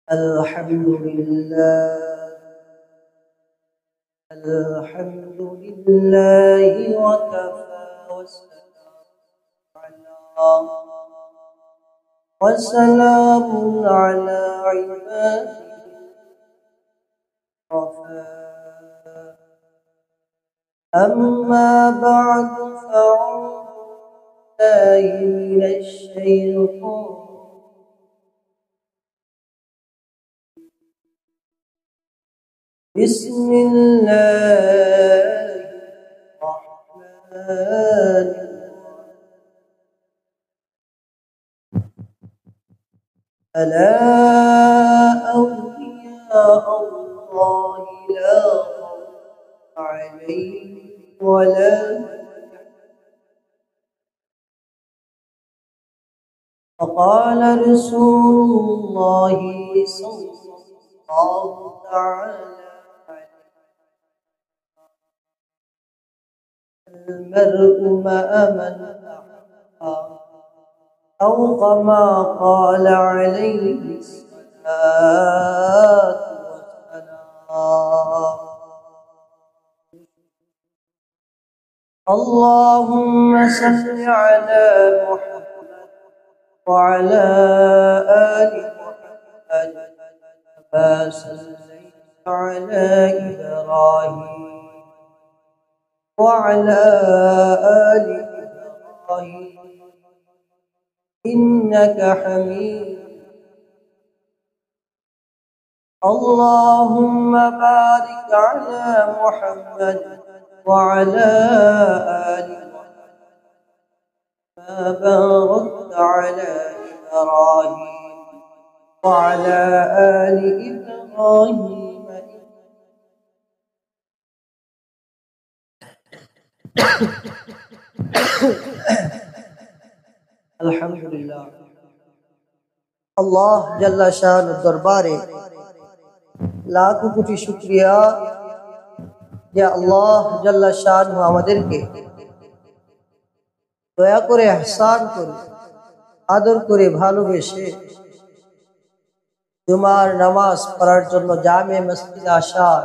الحمد لله الحمد لله وكفى وسلام على عباده الصفا أما بعد فأعوذ بالله من الشيطان بسم الله الرحمن ألا أولياء الله لا خوف عليهم ولا فقال رسول الله صلى الله تعالى المرء مع من أحب أو كما قال عليه الصلاة والسلام اللهم صل على محمد وعلى آل محمد كما صليت على إبراهيم وعلى آل إبراهيم إنك حميد اللهم بارك على محمد وعلى آل محمد كما باركت على إبراهيم وعلى آل إبراهيم আলহামদুলিল্লাহ আল্লাহ জাল্লা শাআনুর দরবারে লাখ কোটি শুকরিয়া যে আল্লাহ জাল্লা শাআনহু আমাদেরকে দয়া করে ইহসান করে আদর করে ভালোবেসে জুমার নামাজ পড়ার জন্য জামে মসজিদে আসার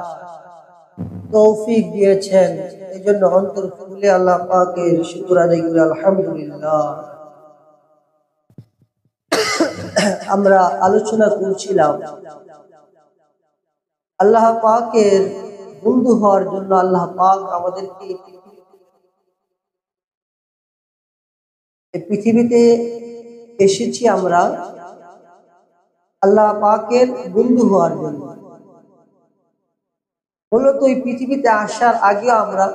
তৌফিক দিয়েছেন। এই জন্য অন্তর খুলে আল্লাহ পাকের শুকর আদায় করি আলহামদুলিল্লাহ। আমরা আলোচনা করছিলাম আল্লাহ পাকের বন্ধু হওয়ার জন্য আল্লাহ পাক আমাদেরকে পৃথিবীতে এসেছি আমরা আল্লাহ পাকের বন্ধু হওয়ার জন্য। মূলত এই পৃথিবীতে আসার আগে আমরা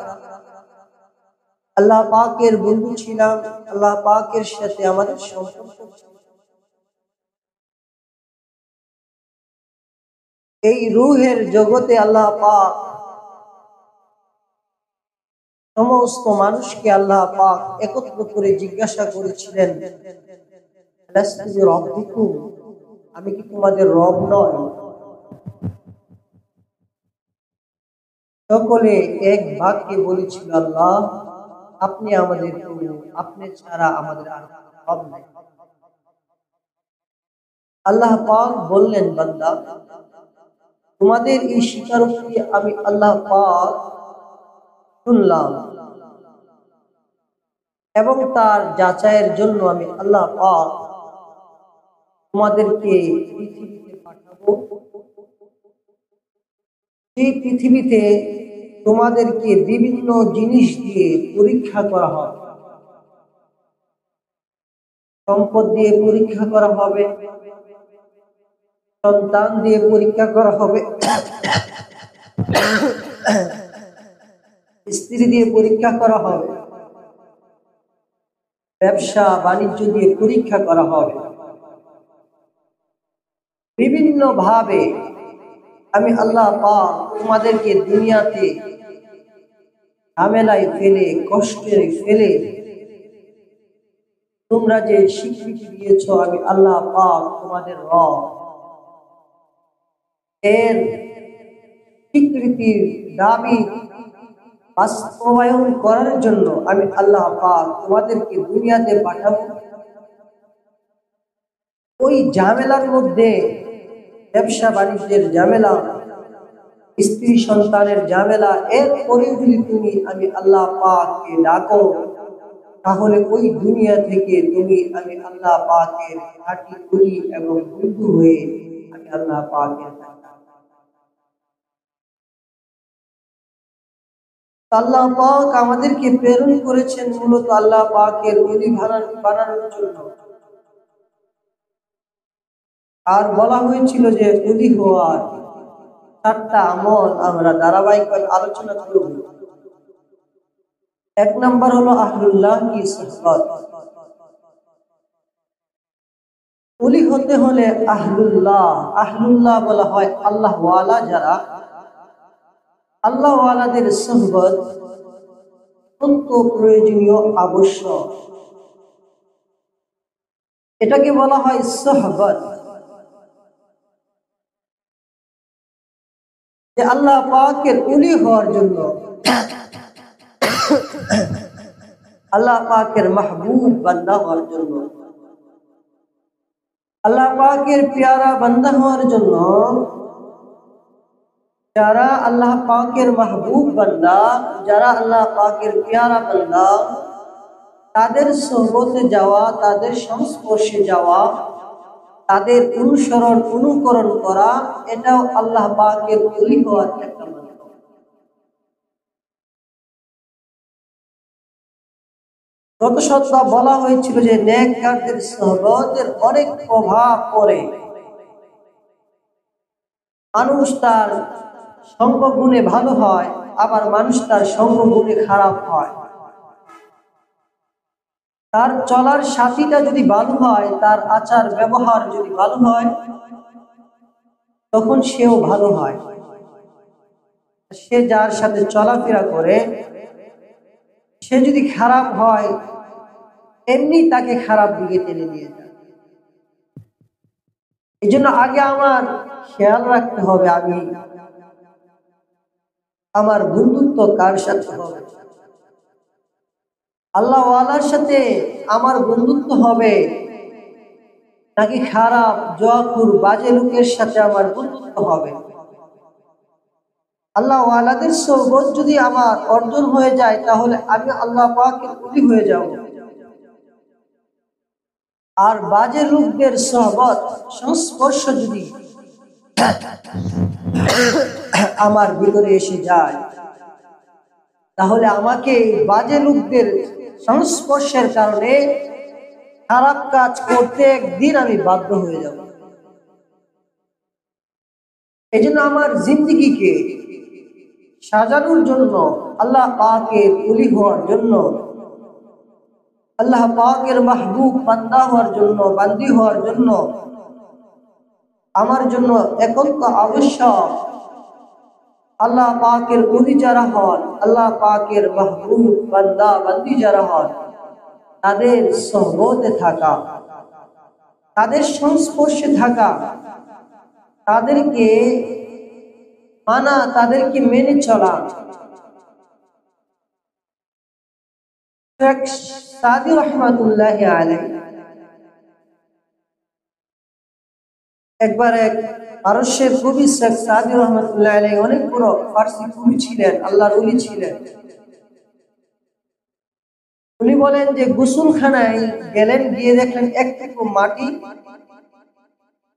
আল্লাহ পাকের বন্ধু ছিলাম, আল্লাহ পাকের সাথে আমাদের সম্পর্ক ছিল। এই রূহের জগতে আল্লাহ পাক সমস্ত মানুষকে আল্লাহ পাক একত্র করে জিজ্ঞাসা করেছিলেন, আমি কি তোমাদের রব নয়? সকলে এক বাক্যে বলেছিল, আল্লাহ আপনি আমাদের প্রভু, আপনি ছাড়া আমাদের আর রব নেই। আল্লাহ পাক বললেন, বান্দা তোমাদের এই স্বীকারোক্তি আমি আল্লাহ পাক শুনলাম এবং তার যাচাইয়ের জন্য আমি আল্লাহ পাক তোমাদেরকে পৃথিবীতে পাঠাবো। এই পৃথিবীতে তোমাদেরকে বিভিন্ন জিনিস দিয়ে পরীক্ষা করা হবে। সম্পদ দিয়ে পরীক্ষা করা হবে, সন্তান দিয়ে পরীক্ষা করা হবে, স্ত্রী দিয়ে পরীক্ষা করা হবে, ব্যবসা বাণিজ্য দিয়ে পরীক্ষা করা হবে। বিভিন্ন ভাবে আমি আল্লাহ পাক তোমাদেরকে দুনিয়াতে ঝামেলায় ফেলে, কষ্টে ফেলে তোমরা যে স্বীকৃতি দিয়েছ আমি আল্লাহ পাক তোমাদের রব, এর স্বীকৃতির দাবি বাস্তবায়ন করার জন্য আমি আল্লাহ পাক তোমাদেরকে দুনিয়াতে পাঠাবো। ওই ঝামেলার মধ্যে ব্যবসা বাণিজ্যের ঝামেলা, স্ত্রী সন্তানের ঝামেলা, এরপরেও যদি তুমি আমি আল্লাহ পাককে ডাকো, তাহলে ওই দুনিয়া থেকে তুমি আমি আল্লাহ পাকের খাঁটি করি এবং বন্ধু হয়ে আমি আল্লাহ পাকের আল্লাহ পাক আমাদেরকে প্রেরণ করেছেন মূলত আল্লাহ পাকের ওলি বানানোর জন্য। আর বলা হয়েছিল যে ওলি হওয়ার 4টা আমল আমরা ধারাবাহিক আলোচনা করব। 1 নম্বর হলো আহলুল্লাহ কি সুহবত। ওলি হতে হলে আহলুল্লাহ বলা হয় আল্লাহ ওয়ালা, যারা আল্লাহ ওয়ালাদের সুহবত অত্যন্ত প্রয়োজনীয়, আবশ্যক। এটাকে বলা হয় সুহবত। যে আল্লাহ পাকের ওলি হওয়ার জন্য, আল্লাহ পাকের মাহবুব বান্দা হওয়ার জন্য, আল্লাহ পাকের প্যারা বান্দা হওয়ার জন্য, যারা আল্লাহ পাকের মাহবুব বান্দা, যারা আল্লাহ পাকের প্যারা বান্দা, তাদের সোহবতে যাওয়া, তাদের সংস্পর্শে যাওয়া, তাদের অনুকরণ করা, এটাও আল্লাহ পাকের ওলি হওয়ার একটা মাধ্যম। গত সপ্তাহ বলা হয়েছিল যে নেককারদের সোহবতের অনেক প্রভাব পড়ে। মানুষ তার সঙ্গ গুণে ভালো হয়, আবার মানুষ তার সঙ্গ গুণে খারাপ হয়। তার চলার সাথীটা যদি ভালো হয়, তার আচার ব্যবহার যদি ভালো হয়, তখন সেও ভালো হয়। সে যার সাথে চলাফেরা করে, সে যদি খারাপ হয়, এমনি তাকে খারাপ দিকে টেনে নিয়ে যায়। এই জন্য আগে আমার খেয়াল রাখতে হবে আমি আমার বন্ধুত্ব কার সাথে হবে। আল্লাহ ওয়ালার সাথে আমার বন্ধুত্ব হবে নাকি খারাপ জোয়াকুর বাজে লোকের সাথে আমার বন্ধুত্ব হবে। আল্লাহ ওয়ালাদের সোহবত যদি আমার অর্জন হয়ে যায়, তাহলে আমি আল্লাহ পাকের ওলি হয়ে যাব। আর বাজে লোকদের সোহবত সংস্পর্শ যদি আমার ভিতরে এসে যায়, তাহলে আমাকে বাজে লোকদের সংস্পর্শের কারণে খারাপ কাজ করতে একদিন আমি বাধ্য হয়ে যাব। এই জন্য আমার জিন্দেগিকে সাজানোর জন্য, আল্লাহ পাকের ওলি হওয়ার জন্য, আল্লাহ পাকের মাহবুব বান্দা হওয়ার জন্য, বান্দি হওয়ার জন্য আমার জন্য একান্ত আবশ্যক আল্লাহ পাকের ওলি যারা হন, আল্লাহ পাকের মাহবুব বান্দা বান্দি যারা হন, তাদের সোহবতে থাকা, তাদের সংস্পর্শে থাকা, তাদেরকে মানা, তাদেরকে মেনে চলা। শেখ সাদি রহমাতুল্লাহি আলাইহি একবার এক পারস্যের কবি শেখ সাদি রহমাতুল্লাহি আলাইহি অনেক বড় ফার্সি কবি ছিলেন, আল্লাহর ওলি ছিলেন। উনি বলেন যে গোসলখানায় গেলেন, গিয়ে দেখলেন এক টুকরো মাটি।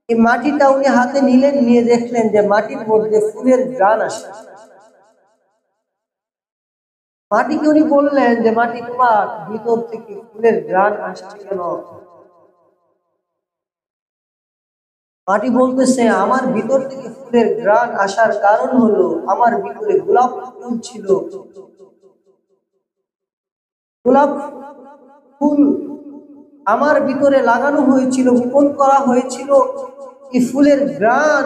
এই মাটিটা উনি হাতে নিলেন, নিয়ে দেখলেন যে মাটির মধ্যে ফুলের ঘ্রাণ আসে। মাটিকে উনি বললেন যে মাটি, তোমার ভিতর থেকে ফুলের ঘ্রাণ আসছে কেন? মাটি বলতেছে, আমার ভিতর থেকে ফুলের ঘ্রাণ আসার কারণ হলো আমার ভিতরে গোলাপ ফুল ছিল। গোলাপ ফুল আমার ভিতরে লাগানো হয়েছিল, বপন করা হয়েছিল। এই ফুলের ঘ্রাণ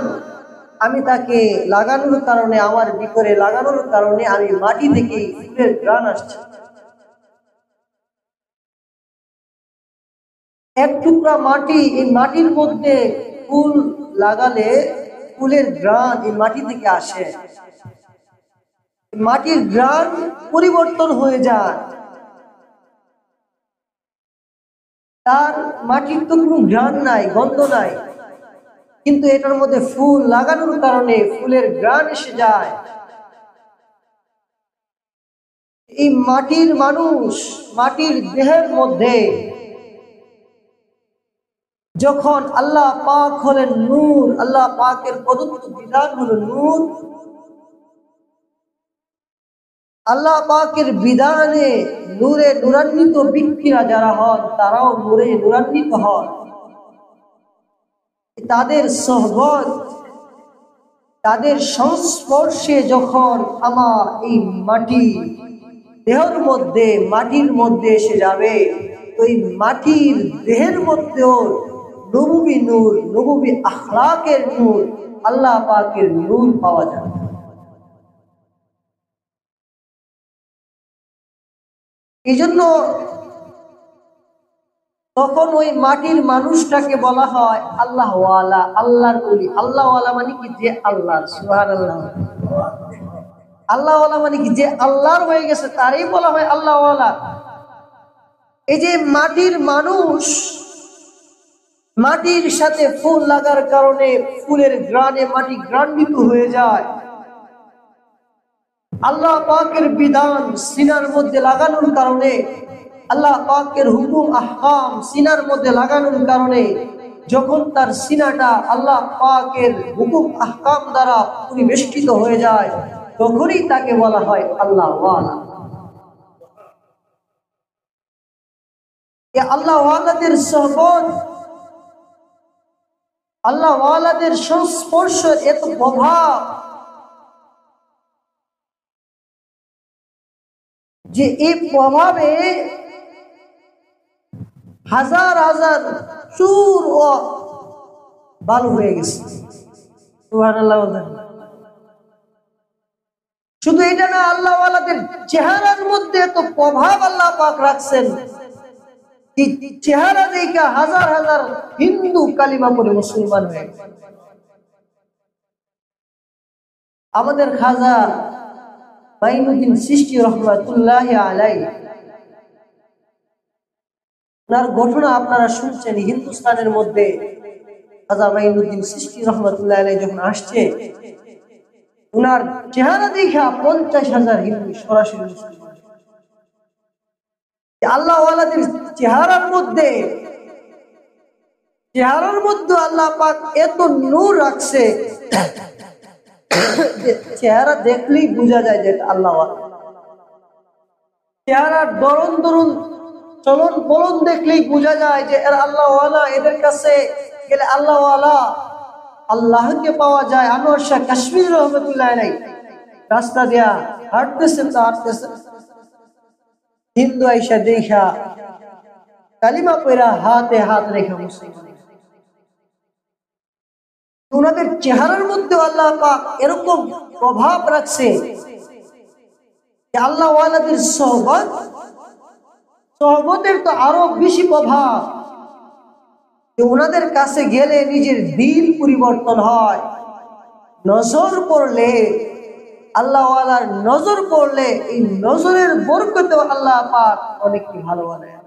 আমি তাকে লাগানোর কারণে, আমার ভিতরে লাগানোর কারণে আমি মাটি থেকে ফুলের ঘ্রাণ আসছে। এক টুকরা মাটি, এই মাটির মধ্যে ফুল লাগালে ফুলের ঘ্রাণ এই মাটি থেকে আসে। মাটির ঘ্রাণ পরিবর্তন হয়ে যায়। তার মাটির তো কোনো ঘ্রাণ নাই, গন্ধ নাই, কিন্তু এটার মধ্যে ফুল লাগানোর কারণে ফুলের ঘ্রাণ এসে যায়। এই মাটির মানুষ, মাটির দেহের মধ্যে যখন আল্লাহ পাক হলেন নূর, আল্লাহ পাকের প্রদত্ত বিধান হলো নূর, আল্লাহ পাকের বিধানে নূরে নূরান্বিত ব্যক্তিরা যারা হন তারাও নূরে নূরান্বিত হন। তাদের সোহবত, তাদের সংস্পর্শে যখন আমার এই মাটি দেহের মধ্যে, মাটির মধ্যে এসে যাবে, তো এই মাটির দেহের মধ্যেও নবুবী নূর, নবুবী আখলাকের নূর, আল্লাহ পাকের নূর পাওয়া যাবে। এই জন্য তখন ওই মাটির মানুষটাকে বলা হয় আল্লাহ ওয়ালা, আল্লাহর ওলি। আল্লাহ ওয়ালা মানে কি? যে আল্লাহর। সুবহানাল্লাহ। আল্লাহ ওয়ালা মানে কি? যে আল্লাহর হয়ে গেছে তারই বলা হয় আল্লাহ ওয়ালা। এই যে মাটির মানুষ, মাটির সাথে ফুল লাগার কারণে ফুলের ঘ্রাণে মাটি ঘ্রাণিত হয়ে যায়। আল্লাহ পাকের বিধান সিনার মধ্যে লাগানোর কারণে, আল্লাহ পাকের হুকুম আহকাম সিনার মধ্যে লাগানোর কারণে যখন তার সিনাটা আল্লাহ পাকের হুকুম আহকাম দ্বারা পরিবেষ্টিত হয়ে যায়, তখনই তাকে বলা হয় আল্লাহ ওয়ালা। আল্লাহ ওয়ালাদের সোহবত, আল্লাহ ওয়ালাদের সংস্পর্শের এত প্রভাব যে এই প্রভাবে হাজার হাজার চুর ও বালু হয়ে গেছে। সুবহানাল্লাহ। শুধু এটা না, আল্লাহ ওয়ালাদের চেহারার মধ্যে এত প্রভাব আল্লাহ পাক রাখছেন, চেহারা দেখে হাজার হাজার হিন্দু কালিমা পড়ে মুসলমান হয়ে গেছে। আমাদের খাজা মাইনুদ্দিন চিশতি রহমাতুল্লাহ আলাইহি, ওনার ঘটনা আপনারা শুনছেন। হিন্দুস্তানের মধ্যে খাজা মাইনুদ্দিন চিশতি রহমাতুল্লাহ আলাইহি যখন আসছে, ওনার চেহারা দেখা 50,000 হিন্দু সরাসরি মুসলমান। আল্লাহ ওয়ালাদের চেহারার মধ্যে আল্লাহ পাক এত নূর রাখছে যে চেহারা দেখলেই বোঝা যায় যে এটা আল্লাহ ওয়ালা। চেহারার দরুন দরুন চলন বলন দেখলেই বোঝা যায় যে এরা আল্লাহ ওয়ালা। এদের কাছে গেলে আল্লাহ ওয়ালা, আল্লাহকে পাওয়া যায়। আনোয়ার শাহ কাশ্মীর রহমতুল্লাহ আলাইহি রাস্তা দিয়া হাঁটতেছেন, হিন্দু আইসা দেখা কালিমা পয়রা হাতে হাত রেখা মুসলমান। ওনাদের চেহারার মধ্যে আল্লাহ পাক এরকম প্রভাব রাখছে যে আল্লাহ ওয়ালাদের সোহবতের তো আরো বেশি প্রভাব। ওনাদের কাছে গেলে নিজের দিল পরিবর্তন হয়। নজর পড়লে, আল্লাহ ওয়ালার নজর পড়লে এই নজরের বরকতে আল্লাহ পাক অনেক কি ভালো বানায়।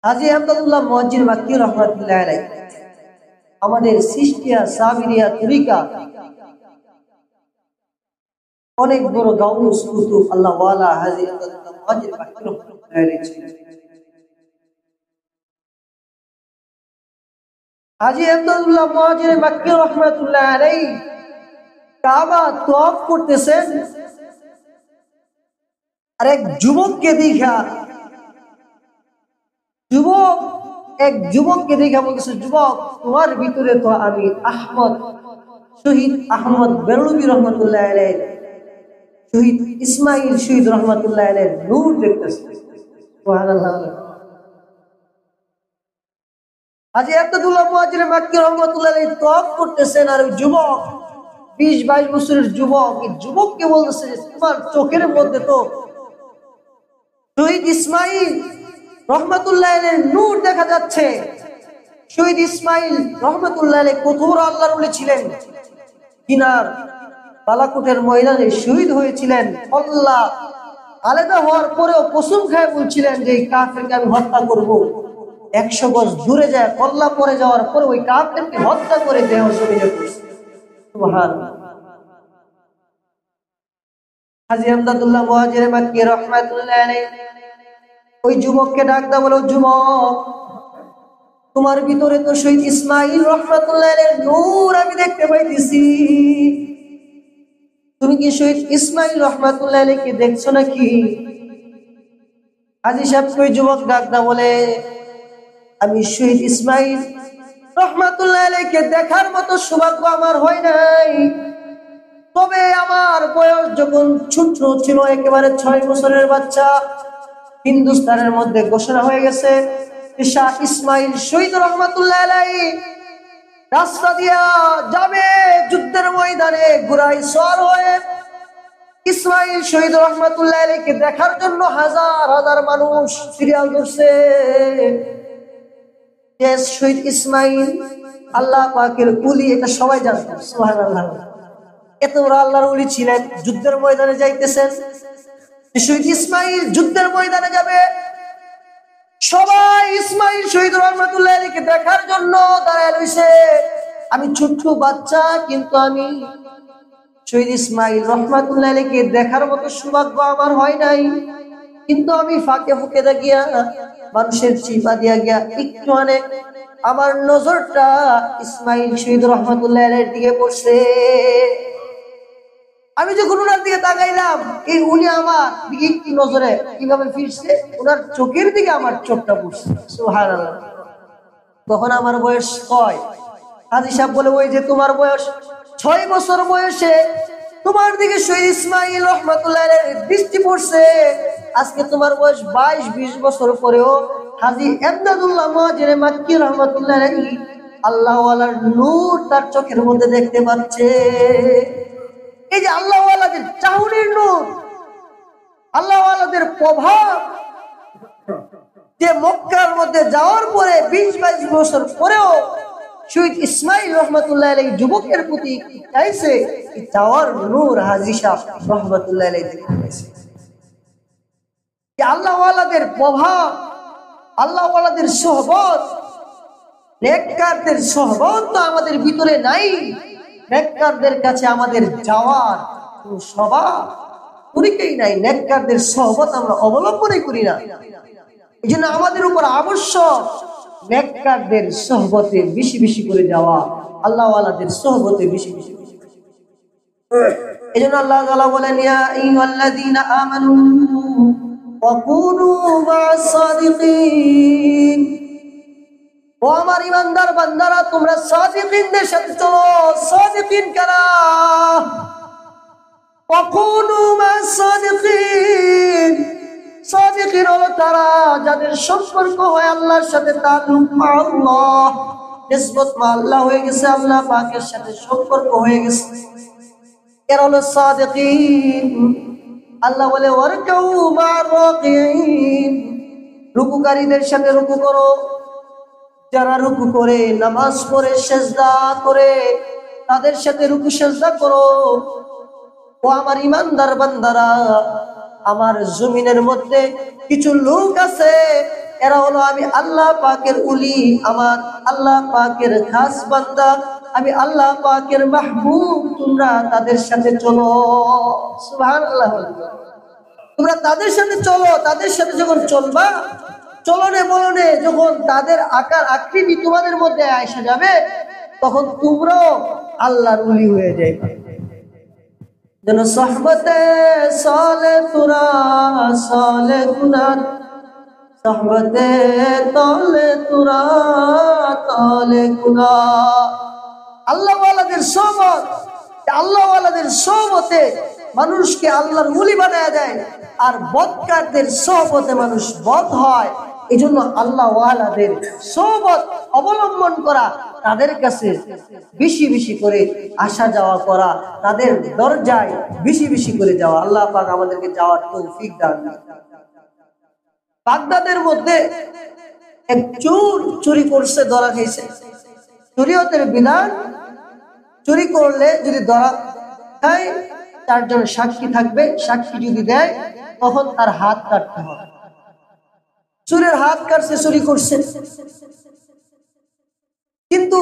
হাজী আহমদুল্লাহ মুয়াজ্জির মাক্কি রাহমাতুল্লাহ আলাইহি আমাদের চিশতিয়া সাবিরিয়া তরিকা অনেক বড় গাউস কুতুব আল্লাহ ওয়ালা হাজী আহমদুল্লাহ মুয়াজ্জির মাক্কি রাহমাতুল্লাহ আলাইহি ছিলেন। হাজী আহমদুল্লাহ মুয়াজ্জির মাক্কি রাহমাতুল্লাহ আলাইহি কাবা তওয়াফ করতেছেন, আর এক যুবককে দেখা বলতেছে, যুবক তোমার ভিতরে তো আমি আহমদ, শহীদ আহমদ বেরলভী রহমতুল্লাহ আলাইহি, শহীদ ইসমাইল শহীদ রহমতুল্লাহ আলাইহি নূর দেখতেছি। সুবহানাল্লাহ। হাজী আহমদুল্লাহ মুয়াজ্জির মাক্কি রাহমাতুল্লাহ আলাইহি তওয়াফ করতেছেন, আর যুবক 20-22 বছরের যুবক, এই যুবককে বলতেছে যে তোমার চোখের মধ্যে তো শহীদ ইসমাইল রহমতুল্লাহ আলাইহির নূর দেখা যাচ্ছে। শহীদ ইসমাইল রহমতুল্লাহ আলাইহি কঠোর আল্লাহর ওলি ছিলেন, কিনার বালাকোটের ময়দানে শহীদ হয়েছিলেন। আল্লাহ আলাদা হওয়ার পরেও কসম খায় বলছিলেন যে এই কাফেরকে আমি হত্যা করব। 100 গজ দূরে যায় কল্লা পরে যাওয়ার পরে ওই কাফেরকে হত্যা করে দেহ জমিনে পড়ছে। সুবহানাল্লাহ। হাজী আমদাদুল্লাহ মুহাজিরে মাক্কি রাহমাতুল্লাহ আলাইহি ওই যুবককে ডাক দাও, বলো যুবক, তোমার ভিতরে তো শহীদ ইসমাইল রাহমাতুল্লাহ আলাইহির নূর আমি দেখতে পাইতেছি। তুমি কি শহীদ ইসমাইল রাহমাতুল্লাহ আলাইহিকে দেখছো নাকি? হাজী সাহেব ওই যুবক ডাক দাও, বলে আমি শহীদ ইসমাইল রহমাতুল্লাহ আলাইহিকে দেখার মতো সৌভাগ্য আমার হয় নাই। তবে আমার বয়স যখন ছোট ছিল, একেবারে 6 বছরের বাচ্চা, হিন্দুস্তানের মধ্যে ঘোষণা হয়ে গেছে শাহ ইসমাইল শহীদ রহমাতুল্লাহ আলাইহি রাস্তা দিয়া যাবে যুদ্ধের ময়দানে ঘোড়ায় সওয়ার হয়ে। ইসমাইল শহীদ রহমাতুল্লাহ আলাইহিকে দেখার জন্য হাজার হাজার মানুষ সিরিয়াল ধরছে। শহীদ ইসমাইল আল্লাহ পাকের ওলি, এটা সবাই জানতো। সুবহানাল্লাহ। এত বড় আল্লাহর ওলি ছিলেন, যুদ্ধের ময়দানে যাইতেছেন। শহীদ ইসমাইল যুদ্ধের ময়দানে যাবে, সবাই ইসমাইল শহীদ রহমাতুল্লাহ আলাইহিকে দেখার জন্য দাঁড়ায় রইছে। আমি ছোট্ট বাচ্চা, কিন্তু আমি শহীদ ইসমাইল রহমাতুল্লাহ আলাইহিকে দেখার মতো সৌভাগ্য আমার হয় নাই। কিন্তু আমি ফাঁকে ফুঁকে গিয়া মানুষের চিপা দিয়া গিয়া একটু অনেক আমার নজরটা ইসমাইল শহীদ রহমাতুল্লাহ আলাইহির দিকে পড়ছে। আমি যখন ওনার দিকে তাকাইলাম, এই উনি আমার দিকে একটু নজরে কিভাবে ফিরছে, ওনার চোখের দিকে আমার চোখটা পড়ছে। সুবহানাল্লাহ। তখন আমার বয়স কয়? হাজী সাহেব বলে, ওই যে তোমার বয়স 6 বছর বয়সে তোমার দিকে শহীদ ইসমাইল রহমাতুল্লাহ আলাইহির দৃষ্টি পড়ছে। আজকে তোমার বয়স 22-20 বছর পরেও হাজী আমদাদুল্লাহ মুহাজিরে মাক্কি রাহমাতুল্লাহ আলাইহি আল্লাহ ওয়ালার নূর তার চোখের মধ্যে দেখতে পাচ্ছে। এই যে আল্লাহ ওয়ালাদের চাহনির নূর, আল্লাহ ওয়ালাদের প্রভাব, যে মক্কার মধ্যে যাওয়ার পরে 20-22 বছর পরেও শহীদ ইসমাইল রহমাতুল্লাহ আলাইহি যুবকের প্রতি চাইছে, এই চাওয়ার নূর হাজী সাহেব রহমাতুল্লাহ আলাইহি দেখতে পাইছে। যে আল্লাহ ওয়ালাদের প্রভাব, আল্লাহ ওয়ালাদের সোহবত, নেককারদের সোহবত তো আমাদের ভিতরে নাই। নেককারদের কাছে আমাদের যাওয়ার কোনো স্বভাব তরিকাই নাই, নেককারদের সোহবত আমরা অবলম্বনই করি না। এই জন্য আমাদের উপর আবশ্যক নেককারদের সোহবতে বেশি বেশি করে যাওয়া, আল্লাহ ওয়ালাদের সোহবতে বেশি বেশি। এই জন্য আল্লাহ তাআলা বলেন, ইয়া আইয়ুহাল্লাযীনা আমানু ওয়াকুনু মা'আস সাদিকিন, ও আমার ইমানদার বান্দারা, তোমরা সাদিকিনদের সাথে চলো। সাদিকিন কারা? ওয়াকুনু মা'আস সাদিকিন, সাদিকিন হলো তারা যাদের সম্পর্ক হয় আল্লাহর সাথে, তাআল্লুক মা আল্লাহ, নিসবত মা আল্লাহ হয়ে গেছে, আল্লাহ পাকের সাথে সম্পর্ক হয়ে গেছে, এরা হলো সাদিকিন। আল্লাহ বলে, ওয়ারকাউ মা'আর রাকিঈন, রুকুকারীদের সাথে রুকু করো। যারা রুকু করে, নামাজ পড়ে, সিজদা করে, তাদের সাথে রুকু সিজদা করো। ও আমার ইমানদার বান্দারা, আমার জমিনের মধ্যে কিছু লোক আছে, এরা হলো আমি আল্লাহ পাকের উলি, আমার আল্লাহ পাকের খাস বান্দা, আমি আল্লাহ পাকের মাহবুব। তোমরা তাদের সাথে চলো। সুবহানাল্লাহ। তোমরা তাদের সাথে চলো। তাদের সাথে যখন চলবা, চলনে বলনে যখন তাদের আকার আকৃতি তোমাদের মধ্যে এসে যাবে, তখন তোমরাও আল্লাহর ওলি হয়ে যাবে। যেন সোহবতে সালে তুরা সালে তুরার, সোহবতে তলে তুরা তলে কুরা। আল্লাহ ওয়ালাদের সোহবত, আল্লাহ ওয়ালাদের সোহবতে মানুষকে আল্লাহর ওলি বানায় দেয়, আর বদকারদের সোহবতে মানুষ বদ হয়। এই জন্য আল্লাহ ওয়ালাদের সোহবত অবলম্বন করা, তাদের কাছে বেশি বেশি করে আসা যাওয়া করা, তাদের দরজায় বেশি বেশি করে যাওয়া। আল্লাহ পাক আমাদেরকে যাওয়ার তৌফিক দান। বাগদাদের মধ্যে এক চোর চুরি করছে, ধরা খাইছে। শরীয়তের বিধান, চুরি করলে যদি ধরা খায় 4 জন সাক্ষী থাকবে, সাক্ষী যদি দেয় তখন তার হাত কাটতে হবে। চোরের হাত কাটছে, চুরি করছে। কিন্তু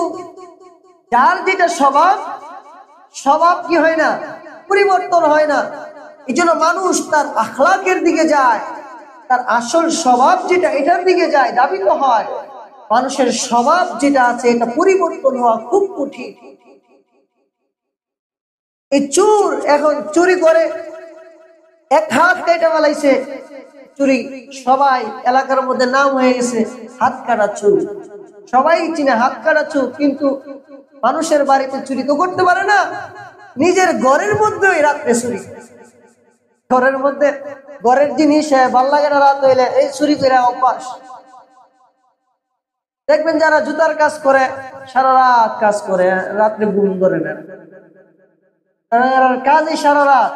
যার যেটা স্বভাব, স্বভাব কি হয় না, পরিবর্তন হয় না। এই জন্য মানুষ তার আখলাকের দিকে যায়, তার আসল স্বভাব যেটা এটার দিকে যায়, দাবিত হয়। মানুষের স্বভাব যেটা আছে এটা পরিবর্তন হওয়া খুব কঠিন। এই চোর এখন চুরি করে, এক হাত কেটে ফেলাইছে, চুরি সবাই এলাকার মধ্যে নাম হয়ে গেছে হাত কাটা চোর। সবাই চিনে হাত কাটা চোর। কিন্তু মানুষের বাড়িতে চুরি তো করতে পারে না, নিজের ঘরের মধ্যেই রাত্রে চুরি। ঘরের মধ্যে ঘরের জিনিস ভাল লাগে না, রাত হইলে এই চুরি করে অভ্যাস। দেখবেন যারা জুতার কাজ করে সারা রাত কাজ করে, রাত্রে ঘুম ধরে না, কাজই সারা রাত।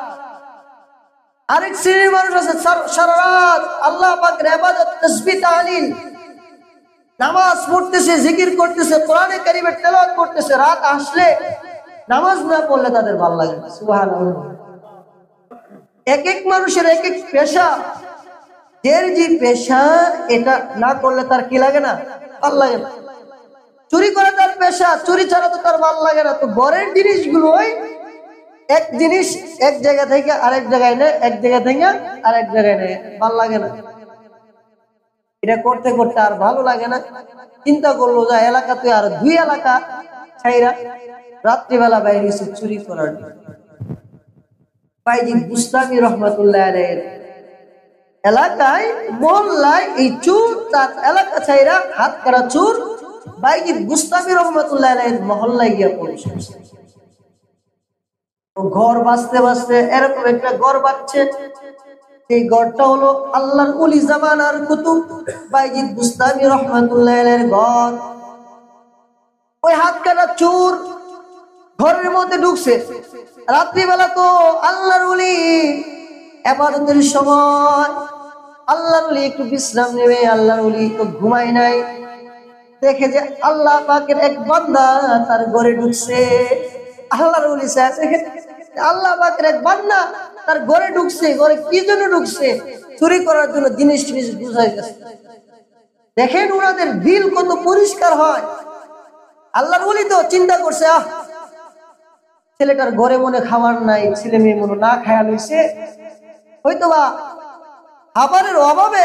আরেক শ্রেণীর মানুষ আছে সারা রাত আল্লাহ পাকের ইবাদত, তাসবিহ, তাহলিল, নামাজ পড়তেছে, জিকির করতেছে, কোরআনে কারীমের তেলাওয়াত করতেছে। রাত আসলে নামাজ না পড়লে তাদের ভালো লাগে না। সুবহানাল্লাহ। এক এক মানুষের এক এক পেশা, যে পেশা এটা না করলে তার কি লাগে না, ভালো লাগে না। চুরি করা তার পেশা, চুরি ছাড়া তো তার ভালো লাগে না। তো ঘরের জিনিসগুলোই এক জিনিস এক জায়গা থেকে আরেক জায়গায় নেয়, এক জায়গা থেকে আরেক জায়গায় নেয়, ভালো লাগে না। এটা করতে করতে আর ভালো লাগে না। চিন্তা করলো যে এলাকাতে আর 2 এলাকা ছাইরা রাত্রিবেলা বাইরে চুরি করার। বাইজিদ বুস্তামি রহমাতুল্লাহ আলাইহির এলাকায়, মহল্লায় এই চোর তার এলাকা ছাইরা হাত কাটা চোর বাইজিদ বুস্তামি রহমাতুল্লাহ আলাইহির মহল্লায় গিয়া পৌঁছে। ঘর বাঁচতে বাঁচতে এরকম একটা ঘর বাঁচছে। এই ঘরটা হলো আল্লাহর ওলি জামানার কুতুব বাইজিদ বুস্তামি রহমাতুল্লাহ আলাইহির ঘর। ওই হাত কাটা চোর ঘরের মধ্যে ঢুকছে। রাত্রিবেলা তো আল্লাহর ওলি ইবাদতের সময়, আল্লাহর ওলি একটু বিশ্রাম নেবে, আল্লাহর ওলি তো ঘুমায় নাই। দেখে যে আল্লাহ পাকের এক বান্দা তার ঘরে ঢুকছে। আল্লাহর ওলি দেখে আল্লাহ পাকের এক বান্দা তার ঘরে ঢুকছে। ঘরে কি জন্য ঢুকছে? চুরি করার জন্য, জিনিস টিনিস বুঝাই গেছে। দেখেন ওনাদের দিল কত পরিষ্কার হয়। আল্লাহর ওলি তো চিন্তা করছে, ছেলেটার ঘরে মনে খাবার নাই, ছেলে মেয়ে মনে না খায়া লইছে, হয়তোবা খাবারের অভাবে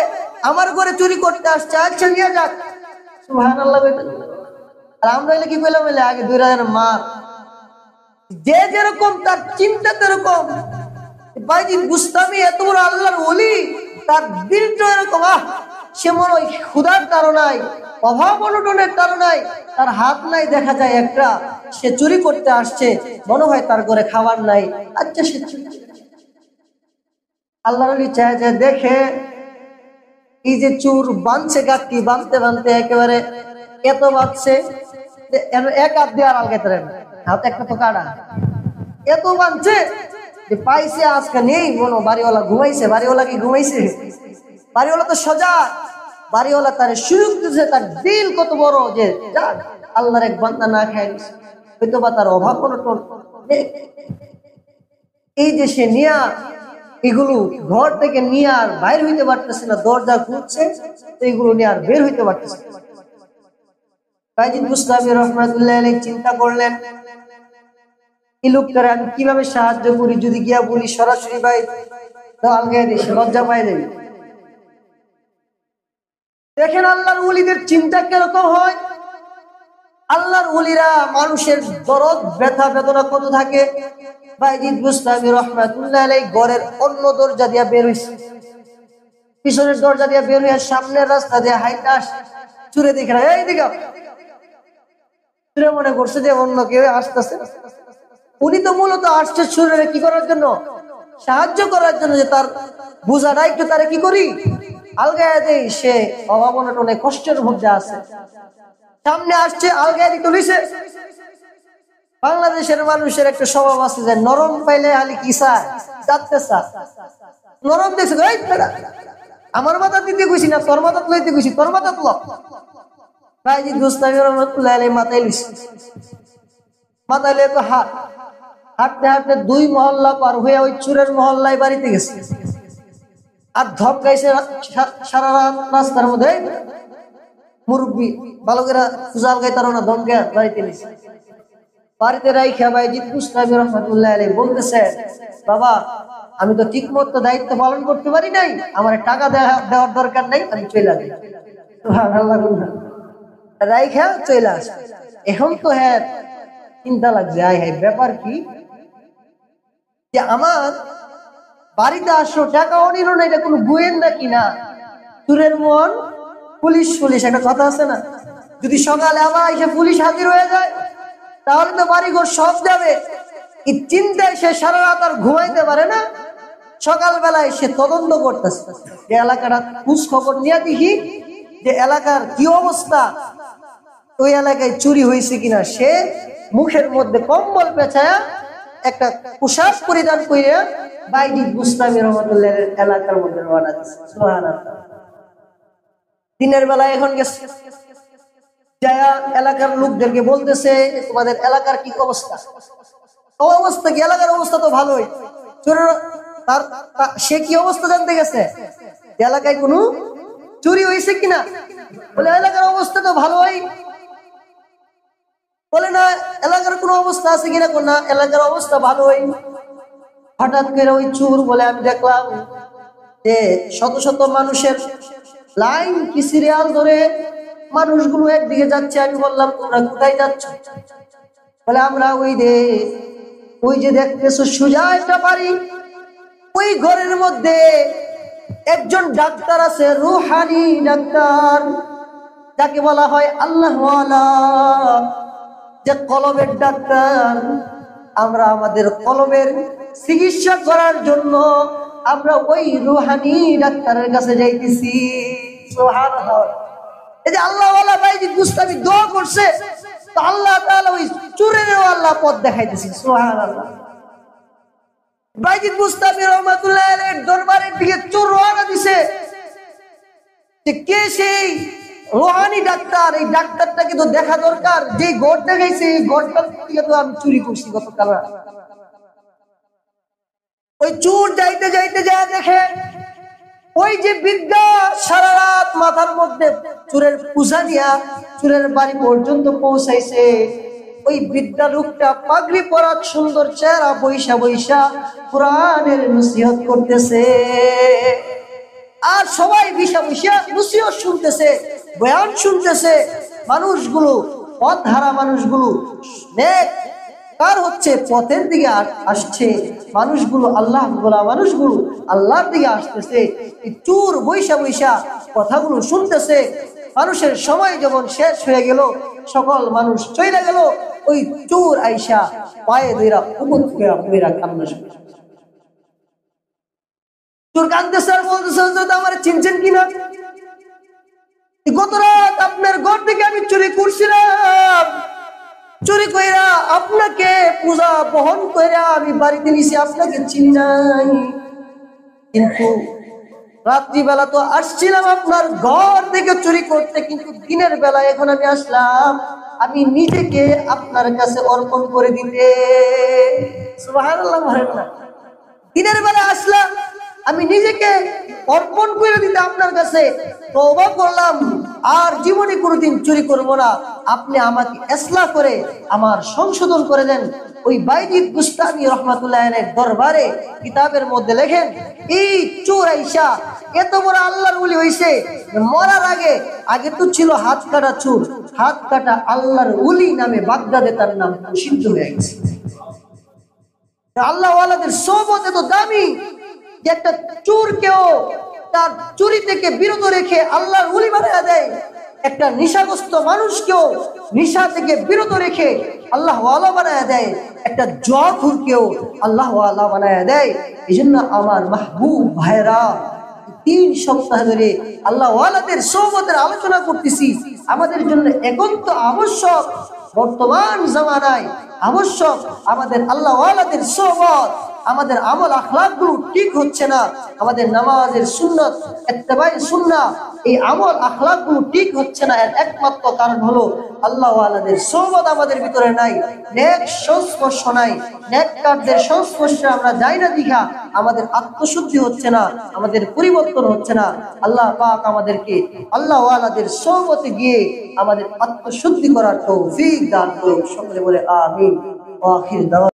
আমার ঘরে চুরি করতে আসছে, আচ্ছা নিয়ে যাক। সুবহানাল্লাহ। আর আমরা হইলে কি কইলাম, আগে 2000 মা। যে যেরকম তার চিন্তা তেরকম। বাইজিদ বুস্তামি এত বড় আল্লাহর ওলি, তার দিলটা এরকম। সে মনে হয় ক্ষুধার তাড়নায়, অভাব অনটনের তাড়নায় তার হাত নাই, দেখা যায় একটা, সে চুরি করতে আসছে, মনে হয় তার ঘরে খাবার নাই, আচ্ছা সে চুরি। আল্লাহর ওলি চায় যে দেখে এই যে চোর বাঁধছে গাঠটি, বাঁধতে বাঁধতে একেবারে এত বাঁধছে এক হাত দিয়ে আর আলগাইতে পারে না, হাত একটা তো কাটা, এত বাঁধছে যে পাইছে আজকে নেই। মনো বাড়িওয়ালা ঘুমাইছে, বাড়িওয়ালা কি ঘুমাইছে? বাড়িওয়ালা তো সজা, বাড়িওয়ালা তার সুযোগ দিচ্ছে। তার দিল কত বড় যে যাক আল্লাহর এক বান্দা না খায়, হয়তো বা তার অভাব অনটন। এই যে সে নিয়া এগুলো ঘর থেকে নিয়ে আর বাইর হইতে পারতেছে না, দরজা খুলছে, এইগুলো নিয়ে আর বের হইতে পারতেছে না। বাইজিদ বুস্তামি রহমাতুল্লাহ আলাইহি চিন্তা করলেন, এই লোকটারে আমি কিভাবে সাহায্য করি? যদি গিয়া বলি সরাসরি ভাই আলগায় দিস, লজ্জা পাই দেবে। দেখেন আল্লাহর ওলিদের চিন্তা কিরকম হয়। আল্লাহর ওলিরা মানুষের দরদ, ব্যথা বেদনা কত থাকে। বাইজিদ বুস্তামি রহমাতুল্লাহ আলাইহি ঘরের অন্য দরজা দিয়া বের হইছে, পিছনের দরজা দিয়া বের হইয়া সামনের রাস্তা দিয়ে হাইটা আসে। চুরে দেখে এই দিকে চুরে মনে করছে যে অন্য কেউ আসতেছে। উনি তো মূলত আসছে চুরে কি করার জন্য? সাহায্য করার জন্য, যে তার বোঝাটা একটু তারে কি করি আলগায় দেই। সে অভাব অনটনে কষ্টের মধ্যে আছে, সামনে আসছে, আলগায় দিতে লইছে। বাংলাদেশের মানুষের একটা স্বভাব আছে যে নরম পাইলে খালি কি চায়, যাচ্ছে চায়। নরম দেখছে, আমার মাথা দিতে গেছি না, তোর মাথা লইতে গেছি, তোর মাথা ল। বাইজিদ বুস্তামি রহমাতুল্লাহ আলাইহি মাথায় তো হাঁটতে হাঁটতে 2 মহল্লা পার হয়ে ওই চুরের মহল্লায় বাড়িতে গেছে। আর ধপ গাইছে সারা রাত রাস্তার মধ্যে। মুরব্বী বালকেরা ফুজাল গাইতারো না, ধমকে বাড়িতে নিছে। বাড়িতে রাইখা বাইজিদ বুস্তামি রহমাতুল্লাহ আলাইহি বলতেছে, বাবা আমি তো ঠিক মতো দায়িত্ব পালন করতে পারি নাই, আমার টাকা দেওয়ার দরকার নাই, আমি চলে যাই। সুবহানাল্লাহ। রাইখা চলে আসে। এখন তো হ্যাঁ চিন্তা লাগছে, হ্যাঁ ব্যাপার কি যে আমার বাড়িতে আসলো, টাকাও নিল না, এটা কোনো গোয়েন্দা কিনা, চুরের মন পুলিশ একটা কথা আছে না, যদি সকালে আবার এসে পুলিশ হাজির হয়ে যায় তাহলে তো বাড়িঘর সব যাবে। এই চিন্তায় সে সারা রাত আর ঘুমাইতে পারে না। সকালবেলায় সে তদন্ত করতেছে যে এলাকাটা খোঁজ খবর নিয়ে দেখি যে এলাকার কি অবস্থা, ওই এলাকায় চুরি হয়েছে কিনা। সে মুখের মধ্যে কম্বল পেঁচায়া একটা পোশাক পরিধান করে বাইজিদ বুস্তামি রহমাতুল্লাহ এলাকার মধ্যে রওনা দিয়েছে। সুবহানাল্লাহ। দিনের বেলায় এখন গেছে, যায়া এলাকার লোকদেরকে বলতেছে তোমাদের এলাকার কি অবস্থা। অবস্থা কি? এলাকার অবস্থা তো ভালোই। সে কি অবস্থা জানতে গেছে, এলাকায় কোনো চুরি হয়েছে কিনা। বলে এলাকার অবস্থা তো ভালোই। বলে না এলাকার কোনো অবস্থা আছে কিনা, না এলাকার অবস্থা ভালোই। হঠাৎ করে ওই চোর বলে আমি দেখলাম যে শত শত মানুষের লাইন কি সিরিয়াল ধরে মানুষগুলো একদিকে যাচ্ছে। আমি বললাম তোমরা কোথায় যাচ্ছ? বলে আমরা ওই যে দেখতেছো সোজা একটা বাড়ি, ওই ঘরের মধ্যে একজন ডাক্তার আছে, রুহানি ডাক্তার, যাকে বলা হয় আল্লাহওয়ালা, যে কলবের ডাক্তার। আমরা আমাদের কলবের চিকিৎসা করার জন্য আমরা ওই রুহানি ডাক্তারের কাছে যাইতেছি। সুবহানাল্লাহ। এই যে আল্লাহওয়ালা বাইজিদ বুস্তামি দোয়া করছে, তো আল্লাহ তাআলা ওই চোরেরও আল্লাহ পথ দেখাইতেছে। সুবহানাল্লাহ। বাইজিদ বুস্তামি রহমাতুল্লাহ আলাইহির দরবারের দিকে চোর রওনা দিছে। যে কে সেই রুহানি ডাক্তার? এই ডাক্তারটাকে তো দেখা দরকার। যে গড় দেখাইছে এই গড়টা থেকে তো আমি চুরি করছি গতকাল। ওই চোর যাইতে যাইতে যা দেখে ওই যে বিদ্যা সারা রাত মাথার মধ্যে চোরের পূজা নিয়া চোরের বাড়ি পর্যন্ত পৌঁছাইছে। ওই বিদ্যা লোকটা পাগড়ি পরা, সুন্দর চেহারা, বৈশা বৈশা কোরআনের নসিহত করতেছে। আর সবাই বৈশা বৈশা নসিহত শুনতেছে, বয়ান শুনতেছে। মানুষগুলো, পথহারা মানুষগুলো, নেক কার হচ্ছে পথের দিকে আসছে মানুষগুলো, আল্লাহ বলা মানুষগুলো আল্লাহর দিকে আসতেছে। চোর বৈশা বৈশা কথাগুলো শুনতেছে। মানুষের সময় যখন শেষ হয়ে গেল, সকল মানুষ চলে গেল, ওই চোর আইসা পায়ে ধইরা উকুত কইরা কইরা কান্না শুরু। চোর কাঁদতেছে আর বলতেছে, হুজুর আমার চিনছেন কিনা? গত রাত আপনার ঘর থেকে আমি চুরি করছিলাম, চুরি কইরা আপনাকে পূজা বহন কইরা আমি বাড়িতে নিছি, আপনাকে চিনি নাই। কিন্তু রাত্রিবেলা তো আসছিলাম আপনার ঘর থেকে চুরি করতে, কিন্তু দিনের বেলা এখন আমি আসলাম আমি নিজেকে আপনার কাছে অর্পণ করে দিতে। সুবহানাল্লাহ। দিনের বেলা আসলাম আমি নিজেকে অর্পণ করে দিতে আপনার কাছে। তওবা করলাম, আর জীবনে কোনোদিন চুরি করব না। আপনি আমাকে ইসলাহ করে আমার সংশোধন করে দেন। ওই বাইজিদ বুস্তামি রহমাতুল্লাহ আলাইহির দরবারে কিতাবের মধ্যে লেখেন, এই চোর আইসা এত বড় আল্লাহর ওলি হইছে, মরার আগে তো ছিল হাত কাটা চোর, হাত কাটা আল্লাহর ওলি নামে বাগদাদে তার নাম প্রসিদ্ধ হয়ে গেছে। আল্লাহ ওয়ালাদের সোহবত এত দামি যে একটা চোরকেও তার চুরি থেকে বিরত রেখে আল্লাহর ওলি বানায়া দেয়। একটা নেশাগ্রস্ত মানুষকেও নেশা থেকে বিরত রেখে আল্লাহ ওয়ালা বানায়া দেয়। একটা জুয়াখোরকেও আল্লাহ ওয়ালা বানায়া দেয়। এজন্য আমার মাহবুব ভাইরা, 3 সপ্তাহ ধরে আল্লাহ ওয়ালাদের সোহবতের আলোচনা করতেছি। আমাদের জন্য একান্ত আবশ্যক, বর্তমান জামানায় আবশ্যক আমাদের আল্লাহ ওয়ালাদের সোহবত। আমাদের আমল আখলাক গুলো ঠিক হচ্ছে না, আমাদের নামাজের সুন্নত ইত্তেবাই সুন্নাহ এই আমল আখলাক গুলো ঠিক হচ্ছে না, এর একমাত্র কারণ হলো আল্লাহ ওয়ালাদের সোহবত আমাদের ভিতরে নাই, নেক সংস্পর্শ নাই, নেক কার্যের সংস্পর্শে আমরা যাই না দিঘা আমাদের আত্মশুদ্ধি হচ্ছে না, আমাদের পরিবর্তন হচ্ছে না। আল্লাহ পাক আমাদেরকে আল্লাহ ওয়ালাদের সোহবতে গিয়ে আমাদের আত্মশুদ্ধি করার তৌফিক দান করুন। সকলে বলে আমিন। ওয়া আখির দাওয়া।